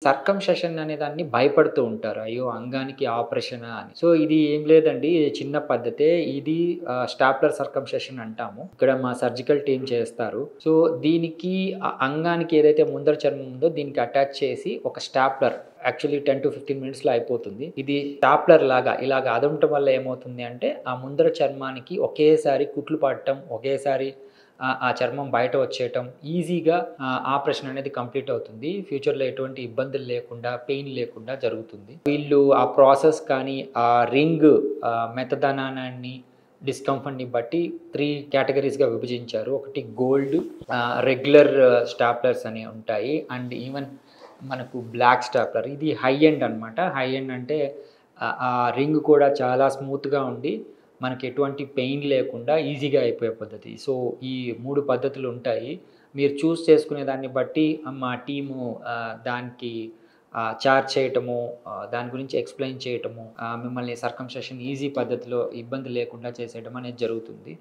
Circumcision అనే దాన్ని భయపడుతూ ఉంటారు. అయ్యో! అంగానికి ఆపరేషనా అని. సో, ఇది ఏం లేదండి. ఇది చిన్న పద్ధతే. ఇది స్టాప్లర్ సర్కంసెషన్ అంటాము. ఇక్కడ మా సర్జికల్ టీమ్ చేస్తారు. సో, దీనికి అంగానికి ఏదైతే ముందర చర్మం ఉందో దీనికి అటాచ్ చేసి ఒక స్టాప్లర్ యాక్చువల్లీ 10-15 మినిట్స్‌లో అయిపోతుంది. ఇది స్టాప్లర్ లాగా ఇలాగ అదమటం వల్ల ఏమవుతుంది అంటే, ఆ ముందర చర్మానికి ఒకేసారి కుట్లు పడటం, ఒకేసారి ఆ చర్మం బయట వచ్చేయటం, ఈజీగా ఆపరేషన్ అనేది కంప్లీట్ అవుతుంది. ఫ్యూచర్‌లో ఎటువంటి ఇబ్బందులు లేకుండా, పెయిన్ లేకుండా జరుగుతుంది. వీళ్ళు ఆ ప్రాసెస్ కానీ, ఆ రింగ్ మెత్తదనాన్ని, డిస్కంఫర్ట్‌ని బట్టి 3 కేటగరీస్‌గా విభజించారు. ఒకటి గోల్డ్, రెగ్యులర్ స్టాప్లర్స్ అని ఉంటాయి. అండ్ ఈవెన్ మనకు బ్లాక్ స్టాప్లర్. ఇది హై ఎండ్ అనమాట. హై ఎండ్ అంటే ఆ రింగ్ కూడా చాలా స్మూత్‌గా ఉండి మనకి ఎటువంటి పెయిన్ లేకుండా ఈజీగా అయిపోయే పద్ధతి. సో, ఈ 3 పద్ధతులుంటాయి. మీరు చూజ్ చేసుకునే దాన్ని బట్టి మా టీము దానికి చార్జ్ చేయటము, దాని గురించి ఎక్స్‌ప్లెయిన్ చేయటము, మిమ్మల్ని సర్కంసెషన్ ఈజీ పద్ధతిలో ఇబ్బంది లేకుండా చేసేయడం అనేది జరుగుతుంది.